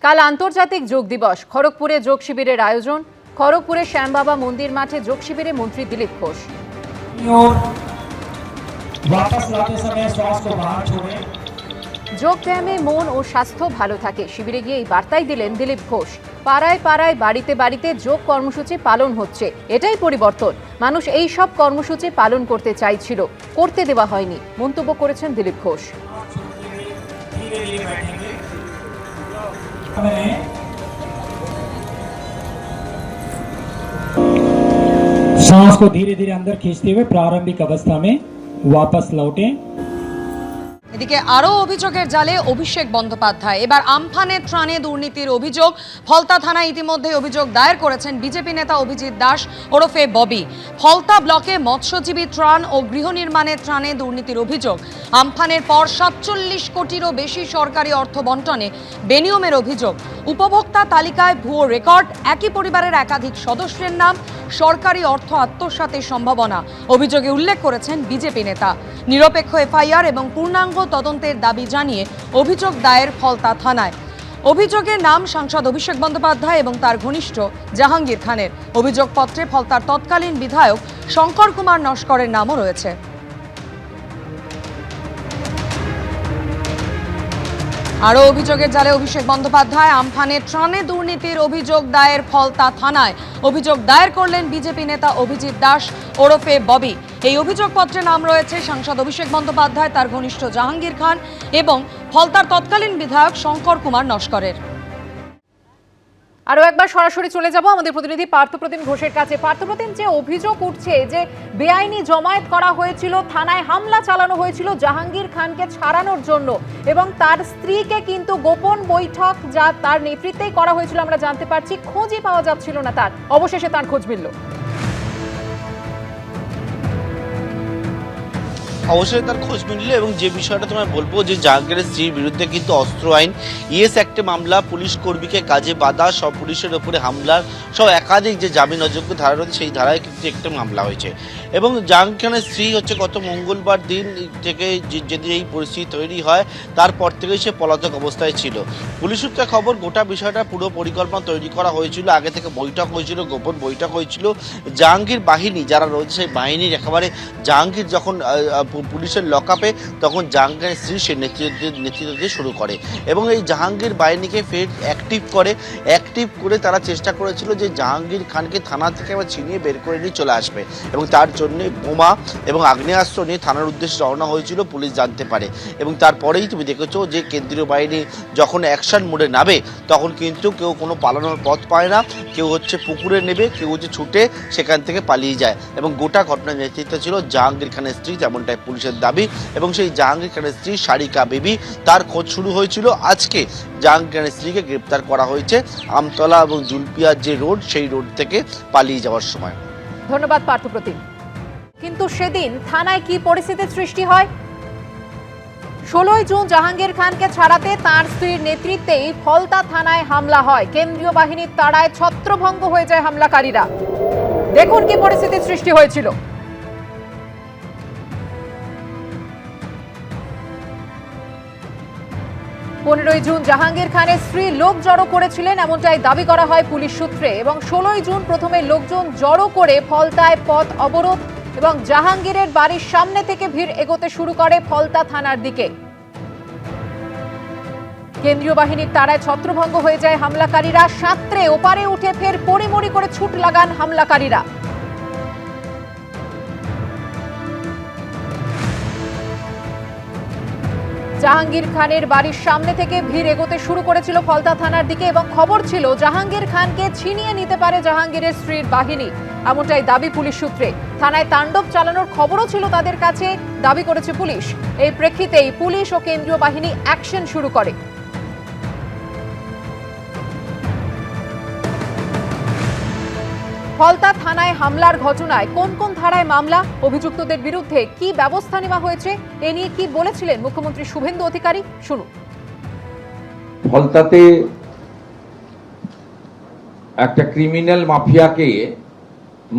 কাল আন্তর্জাতিক যোগ দিবস। খড়গপুরে যোগ শিবিরের আয়োজন। খড়গপুরে শ্যামবাবা মন্দির মাঠে যোগ শিবিরে মন্ত্রী দিলীপ ঘোষ। যোগ ব্যায়ামে মন ও স্বাস্থ্য ভালো থাকে, শিবিরে গিয়ে এই বার্তাই দিলেন দিলীপ ঘোষ। পাড়ায় পাড়ায় বাড়িতে বাড়িতে যোগ কর্মসূচি পালন হচ্ছে, এটাই পরিবর্তন। মানুষ এই সব কর্মসূচি পালন করতে চাইছিল, করতে দেওয়া হয়নি, মন্তব্য করেছেন দিলীপ ঘোষ। सांस को धीरे धीरे अंदर खींचते हुए प्रारंभिक अवस्था में वापस लौटें। এদিকে আরও অভিযোগের জালে অভিষেক বন্দ্যোপাধ্যায়। এবার আমফানের ত্রাণে দুর্নীতির অভিযোগ। ফলতা থানায় ইতিমধ্যে অভিযোগ দায়ের করেছেন বিজেপি নেতা অভিজিৎ দাস ওরফে ববি। ফলতা ব্লকে মৎস্যজীবী ত্রাণ ও গৃহ নির্মাণের ত্রাণে দুর্নীতির অভিযোগ। আমফানের পর 47 কোটিরও বেশি সরকারি অর্থ বন্টনে বেনিয়মের অভিযোগ। উপভোক্তা তালিকায় ভুয়ো রেকর্ড, একই পরিবারের একাধিক সদস্যের নাম, সরকারি অর্থ আত্মসাতের সম্ভাবনা অভিযোগে উল্লেখ করেছেন বিজেপি নেতা। নিরপেক্ষ এফআইআর এবং পূর্ণাঙ্গ তদন্তের দাবি জানিয়ে অভিযোগ দায়ের ফলতা থানায়। অভিযোগের নাম সাংসদ অভিষেক বন্দ্যোপাধ্যায় এবং তার ঘনিষ্ঠ জাহাঙ্গীর খানের। অভিযোগপত্রে ফলতার তৎকালীন বিধায়ক শঙ্কর কুমার নস্করের নামও রয়েছে। আরও অভিযোগের জালে অভিষেক বন্দ্যোপাধ্যায়। আমফানের ত্রাণে দুর্নীতির অভিযোগ দায়ের ফলতা থানায়। অভিযোগ দায়ের করলেন বিজেপি নেতা অভিজিৎ দাস ওরফে ববি। এই অভিযোগপত্রে নাম রয়েছে সাংসদ অভিষেক বন্দ্যোপাধ্যায়, তার ঘনিষ্ঠ জাহাঙ্গীর খান এবং ফলতার তৎকালীন বিধায়ক শঙ্কর কুমার নস্করের। আরও একবার সরাসরি চলে যাব আমাদের প্রতিনিধি পার্থপ্রতিম ঘোষের কাছে। পার্থপ্রতিম, যে অভিযোগ উঠছে যে বেআইনি জমায়েত করা হয়েছিল, থানায় হামলা চালানো হয়েছিল জাহাঙ্গীর খানকে ছাড়ানোর জন্য, এবং তার স্ত্রীকে কিন্তু গোপন বৈঠক যা তার নেতৃত্বেই করা হয়েছিল আমরা জানতে পারছি, খোঁজই পাওয়া যাচ্ছিল না তার, অবশেষে তার খোঁজ মিলল। অবশ্যই তার খোঁজ মিলল, এবং যে বিষয়টা তোমায় বলবো যে জাহাঙ্গীরের স্ত্রীর বিরুদ্ধে কিন্তু অস্ত্র আইন, ইএস অ্যাক্টে মামলা, পুলিশ কর্মীকে কাজে বাধা, সব পুলিশের ওপরে হামলার সব একাধিক যে জামিন অযোগ্য ধারা রয়েছে সেই ধারায় কিন্তু একটা মামলা হয়েছে। এবং জাহাঙ্গীর খানের স্ত্রী হচ্ছে গত মঙ্গলবার দিন থেকে যেদিন এই পরিস্থিতি তৈরি হয় তারপর থেকেই সে পলাতক অবস্থায় ছিল। পুলিশ সূত্রে খবর, গোটা বিষয়টা পুরো পরিকল্পনা তৈরি করা হয়েছিল, আগে থেকে বৈঠক হয়েছিল, গোপন বৈঠক হয়েছিল। জাহাঙ্গীর বাহিনী যারা রয়েছে সেই বাহিনীর একেবারে জাহাঙ্গীর যখন পুলিশের লকআপে তখন জাহাঙ্গীরের স্ত্রী সে নেতৃত্ব দিয়ে শুরু করে, এবং এই জাহাঙ্গীর বাহিনীকে ফের অ্যাক্টিভ করে তারা চেষ্টা করেছিল যে জাহাঙ্গীর খানকে থানা থেকে আবার ছিনিয়ে বের করে নিয়ে চলে আসবে, এবং তার জন্য বোমা এবং আগ্নেয়াস্ত্র নিয়ে থানার উদ্দেশ্যে রওনা হয়েছিল পুলিশ জানতে পারে। এবং তারপরেই তুমি দেখেছো যে কেন্দ্রীয় বাহিনী যখন অ্যাকশন মোডে নামে তখন কিন্তু কেউ কোনো পালানোর পথ পায় না, কেউ হচ্ছে পুকুরে নেবে, কেউ হচ্ছে ছুটে সেখান থেকে পালিয়ে যায়, এবং গোটা ঘটনার নেতৃত্ব ছিল জাহাঙ্গীর খানের স্ত্রী, তেমনটাই পুলিশের দাবি। এবং সেই জাহাঙ্গীর খানের স্ত্রী সারিকা বেবি, তার খোঁজ শুরু হয়েছিল আজকে। জাহাঙ্গীর খানের স্ত্রীকে গ্রেপ্তার করা হয়েছে আমতলা এবং জুলপিয়ার যে রোড সেই রোড থেকে পালিয়ে যাওয়ার সময়। ধন্যবাদ পার্থপ্রতিম। কিন্তু সেদিন থানায় কি পরিস্থিতির সৃষ্টি হয়? 16 জুন জাহাঙ্গীর খানকে ছাড়াতে তার স্ত্রীর নেতৃত্বেই ফলতা থানায় হামলা হয়। কেন্দ্রীয় বাহিনীর তাড়ায় ছত্রভঙ্গ হয়ে যায় হামলাকারীরা। দেখুন কি পরিস্থিতির সৃষ্টি হয়েছিল। 15 জুন জাহাঙ্গীর খানের স্ত্রী লোক জড়ো করেছিলেন, এমনটাই দাবি করা হয় পুলিশ সূত্রে। এবং 16 জুন প্রথমে লোকজন জড়ো করে ফলতায় পথ অবরোধ, এবং জাহাঙ্গীরের বাড়ির সামনে থেকে ভিড় এগোতে শুরু করে ফলতা থানার দিকে। কেন্দ্রীয় বাহিনীর তাড়ায় ছত্রভঙ্গ হয়ে যায় হামলাকারীরা। সাঁতরে ওপারে উঠে ফের পরিমরি করে ছুট লাগান হামলাকারীরা। জাহাঙ্গীর খানের বাড়ির সামনে থেকে ভিড় এগোতে শুরু করেছিল ফলতা থানার দিকে, এবং খবর ছিল জাহাঙ্গীর খানকে ছিনিয়ে নিতে পারে জাহাঙ্গীরের স্ত্রীর বাহিনী, এমনটাই দাবি পুলিশ সূত্রে। থানায় তাণ্ডব চালানোর খবরও ছিল তাদের কাছে, দাবি করেছে পুলিশ। এই প্রেক্ষিতেই পুলিশ ও কেন্দ্রীয় বাহিনী অ্যাকশন শুরু করে। ফলতা থানায় হামলার ঘটনায় কোন কোন ধারায় মামলা, অভিযুক্তদের বিরুদ্ধে কি ব্যবস্থা নেওয়া হয়েছে, এ নিয়ে কি বলেছিলেন মুখ্যমন্ত্রী শুভেন্দু অধিকারী, শুনুন। ফলতাতে একটা ক্রিমিনাল মাফিয়াকে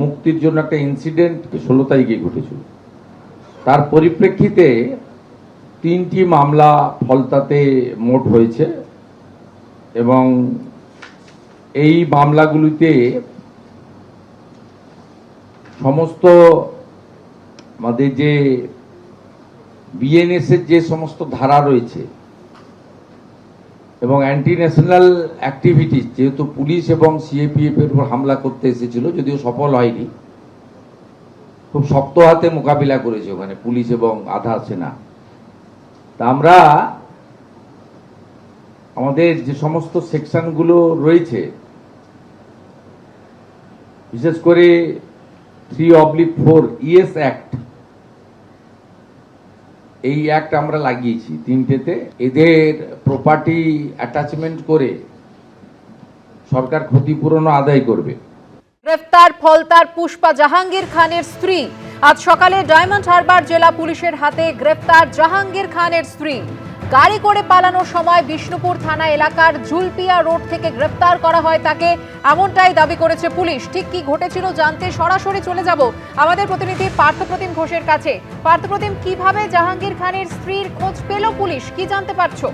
মুক্তির জন্য একটা ইনসিডেন্ট 16 তারিখে ঘটেছিল। তার পরিপ্রেক্ষিতে 3টি মামলা ফলতাতে মোট হয়েছে। এবং এই মামলাগুলিতে সমস্ত আমাদের যে বিএনএস এর যে সমস্ত ধারা রয়েছে এবং অ্যান্টি ন্যাশনাল অ্যাক্টিভিটিস, যেহেতু পুলিশ এবং সিএপিএফ এর উপর হামলা করতে এসেছিল, যদিও সফল হয়নি, খুব শক্ত হাতে মোকাবিলা করেছে ওখানে পুলিশ এবং আধা সেনা। তা আমরা আমাদের যে সমস্ত সেকশনগুলো রয়েছে, বিশেষ করে 3/4 ইএস অ্যাক্ট, এই অ্যাক্ট আমরা লাগিয়েছি তিনটেতে। এদের প্রপার্টি অ্যাটাচমেন্ট করে সরকার ক্ষতিপূরণ আদায় করবে। গ্রেফতার ফলতার পুষ্পা জাহাঙ্গীর খানের স্ত্রী। আজ সকালে ডায়মন্ড হারবার জেলা পুলিশের হাতে গ্রেফতার জাহাঙ্গীর খানের স্ত্রী। গাড়ি করে পালানোর সময় বিষ্ণুপুর থানা এলাকার জুলপিয়া রোড থেকে গ্রেফতার করা হয় তাকে, এমনটাই দাবি করেছে পুলিশ। ঠিক কি ঘটেছিল জানতে সরাসরি চলে যাব আমাদের প্রতিনিধি পার্থপ্রতিম ঘোষের কাছে। পার্থপ্রতিম, কিভাবে জাহাঙ্গীর খানের স্ত্রীর খোঁজ পেল পুলিশ, কি জানতে পারছো?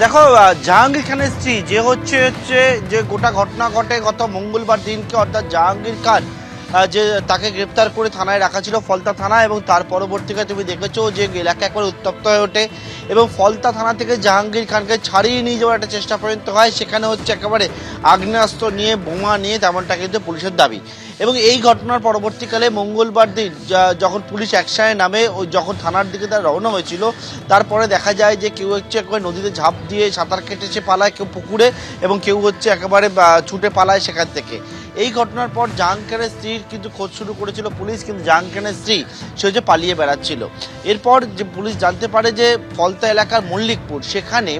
দেখো, জাহাঙ্গীর খানের স্ত্রী যে হচ্ছে যে গোটা ঘটনা ঘটে গত মঙ্গলবার দিনকে, অর্থাৎ জাহাঙ্গীর খান যে তাকে গ্রেপ্তার করে থানায় রাখা ছিল ফলতা থানা, এবং তার পরবর্তীকালে তুমি দেখেছো যে এলাকা একবার উত্তপ্ত হয়ে ওঠে এবং ফলতা থানা থেকে জাহাঙ্গীর খানকে ছাড়িয়ে নিয়ে যাওয়ার একটা চেষ্টা পর্যন্ত হয়। সেখানে হচ্ছে একেবারে আগ্নেয়াস্ত্র নিয়ে, বোমা নিয়ে, তেমনটা কিন্তু পুলিশের দাবি। এবং এই ঘটনার পরবর্তীকালে মঙ্গলবার দিন যখন পুলিশ অ্যাকশনে নামে, যখন থানার দিকে তারা রওনা হয়েছিল, তারপরে দেখা যায় যে কেউ হচ্ছে একেবারে নদীতে ঝাঁপ দিয়ে সাঁতার কেটে সে পালায়, কেউ পুকুরে, এবং কেউ হচ্ছে একেবারে ছুটে পালায় সেখান থেকে। এই ঘটনার পর জাহাঙ্গীর খানের স্ত্রীর কিন্তু খোঁজ শুরু করেছিল পুলিশ, কিন্তু জাহাঙ্গীর খানের স্ত্রী সে হচ্ছে পালিয়ে বেড়াচ্ছিল। এরপর যে পুলিশ জানতে পারে যে ফলতা এলাকার মল্লিকপুর, সেখানে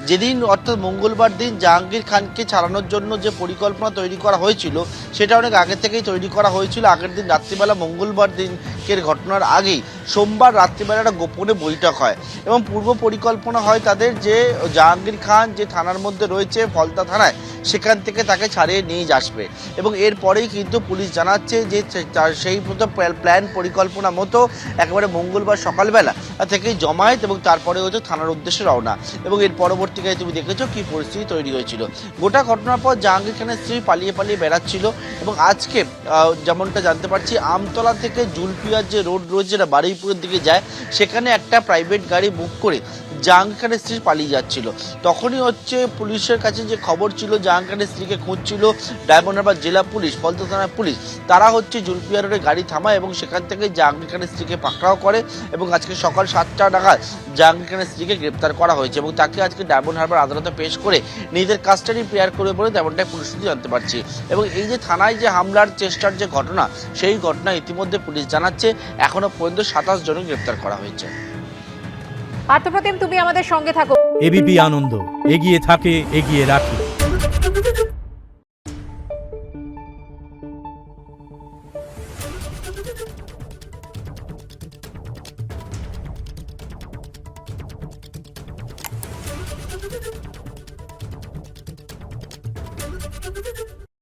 যেদিন অর্থাৎ মঙ্গলবার দিন জাহাঙ্গীর খানকে ছাড়ানোর জন্য যে পরিকল্পনা তৈরি করা হয়েছিল, সেটা অনেক আগে থেকেই তৈরি করা হয়েছিল। আগের দিন রাত্রিবেলা, মঙ্গলবার দিনকের ঘটনার আগেই সোমবার রাত্রিবেলা একটা গোপনে বৈঠক হয় এবং পূর্ব পরিকল্পনা হয় তাদের যে জাহাঙ্গীর খান যে থানার মধ্যে রয়েছে ফলতা থানায়, সেখান থেকে তাকে ছাড়িয়ে নিয়ে আসবে। এবং এরপরেই কিন্তু পুলিশ জানাচ্ছে যে সেই মতো প্ল্যান পরিকল্পনা মতো একেবারে মঙ্গলবার সকালবেলা থেকেই জমায়েত এবং তারপরে হচ্ছে থানার উদ্দেশ্যে রওনা। এবং এর পরবর্তীকালে তুমি দেখেছো কি পরিস্থিতি তৈরি হয়েছিল। গোটা ঘটনার পর জাহাঙ্গীর খানের স্ত্রী পালিয়ে বেড়াচ্ছিল এবং আজকে যেমনটা জানতে পারছি, আমতলা থেকে জুলপিয়ার যে রোড রয়েছে যেটা বারুইপুরের দিকে যায়, সেখানে একটা প্রাইভেট গাড়ি বুক করে জাহাঙ্গীর খানের স্ত্রী পালিয়ে যাচ্ছিল। তখনই হচ্ছে পুলিশের কাছে যে খবর ছিল, জাহাঙ্গীর খানের স্ত্রীকে খুঁজছিল ডায়মন্ড হারবার জেলা পুলিশ, ফলতা থানার পুলিশ। তারা হচ্ছে জুলপিয়া রোডে গাড়ি থামায় এবং সেখান থেকে জাহাঙ্গীর খানের স্ত্রীকে পাকড়াও করে এবং আজকে সকাল 7টা নাগাদ জাহাঙ্গীর খানের স্ত্রীকে গ্রেপ্তার করা হয়েছে এবং তাকে আজকে ডায়মন্ড হারবার আদালতে পেশ করে নিজেদের কাস্টাডি প্রেয়ার করবে বলে তেমনটাই পুলিশ জানতে পারছি। এবং এই যে থানায় যে হামলার চেষ্টার যে ঘটনা, সেই ঘটনা ইতিমধ্যে পুলিশ জানাচ্ছে এখনো পর্যন্ত 27 জনকে গ্রেপ্তার করা হয়েছে। পার্থপ্রতিম, তুমি আমাদের সঙ্গে থাকো। এবিপি আনন্দ, এগিয়ে থাকে, এগিয়ে রাখে।